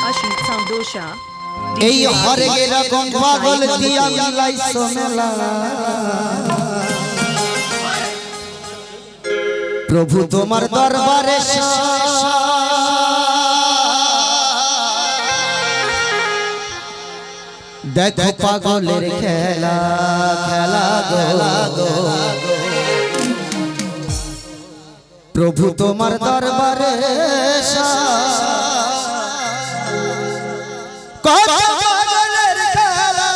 Ashita Dosha. এই হরে এরকম পাগল দিয়া মিলাইছো মেলা প্রভু তোমার দরবারে দেখো পাগলের খেলা খেলা গো প্রভু তোমার দরবারে পাগলের খেলা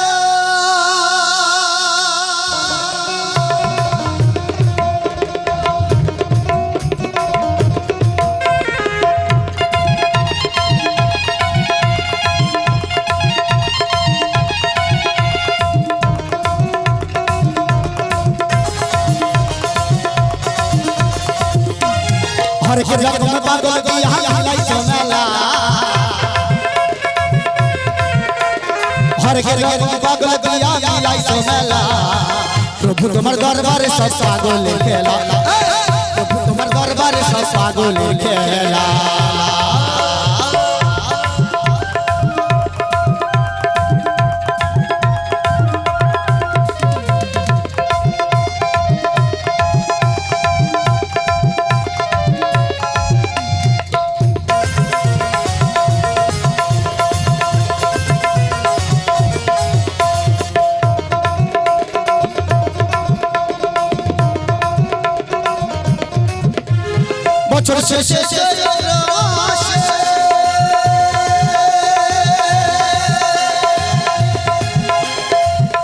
हर के जग में पागल दिया मिलाइছো मेला हर के जग में पागल दिया मिलाइছো मेला प्रभु तुम्हार दरबारे सब पागल खेला प्रभु तुम्हार दरबारे सब पागल खेला বছর শেষে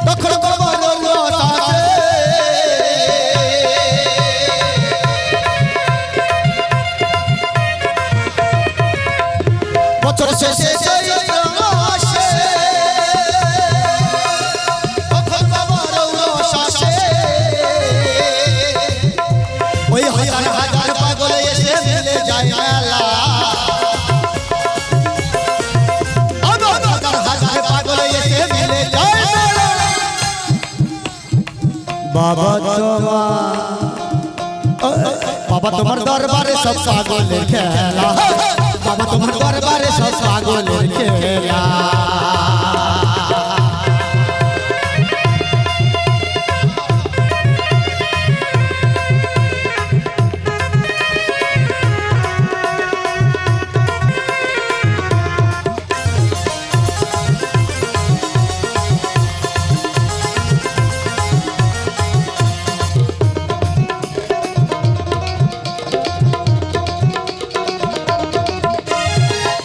তখন বছর শেষে ওই হাজার হাজার পাগল এসে মিলে যায় মেলা হাজার হাজার পাগল এসে মিলে যায় মেলা বাবা তোমার দরবারে সব পাগলের খেলা বাবা তোমার দরবারে সব পাগলের খেলা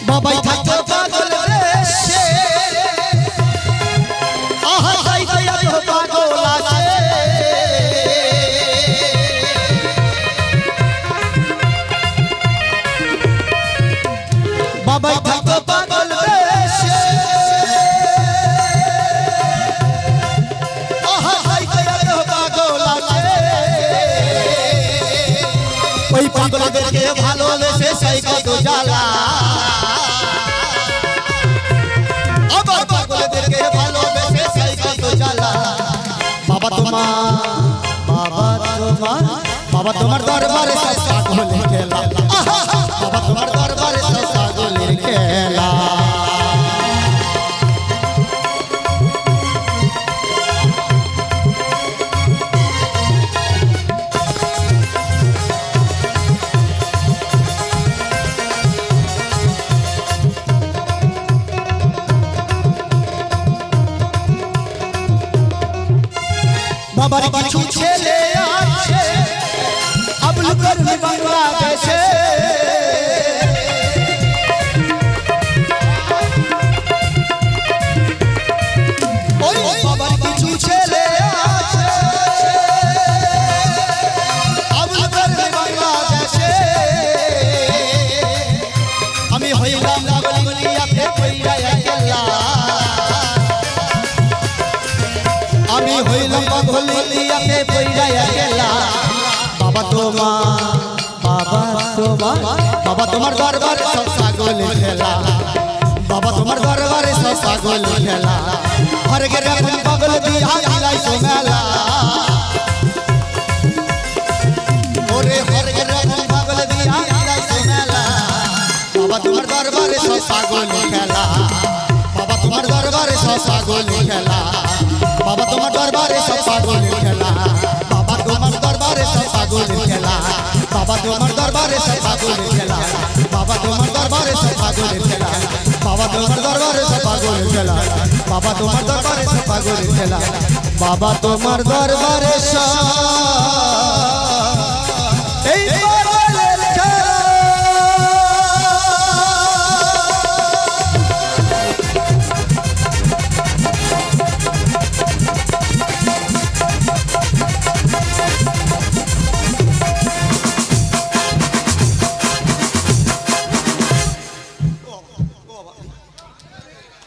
বাবাই থাকতো পাগল দেশে আহা যাইতো এত পাগল আছে বাবাই থাকতো পাগল দেশে আহা যাইতো এত পাগল আছে ওই পাগলদেরকে ভালোবেসে সেই কত জ্বালা বাবা তোমার দরবারে সব পাগলের খেলা বাবা তোমার দরবারে সব পাগলের খেলা বাবার কিছু ছেলে আছে আবুল করিম বাংলাদেশে ওই বাবার কিছু ছেলে আছে আবুল করিম বাংলাদেশে আমি হইলাম বলিয়াতে কইরা একলা আমি হইলাম পাগল দিয়াতে পইরা একলা বাবা তোমার দরবারে সব পাগলের খেলা বাবা তোমার দরবারে সব পাগলের খেলা হর গে রকম পাগল দিয়া মিলাইছো মেলা ওরে হর গে রকম পাগল দিয়া মিলাইছো মেলা বাবা তোমার দরবারে সব পাগলের খেলা সব পাগল খেলা বাবা তোমার দরবারে সব পাগল খেলা বাবা তোমার দরবারে সব পাগল খেলা বাবা তোমার দরবারে সব পাগল খেলা বাবা তোমার দরবারে সব পাগল খেলা বাবা তোমার দরবারে সব পাগল খেলা বাবা তোমার দরবারে সব পাগল খেলা বাবা তোমার দরবারে সব এই পাগলের খেলা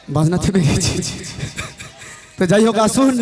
বাজনা থেমে গেছে তো যাই হোক আসুন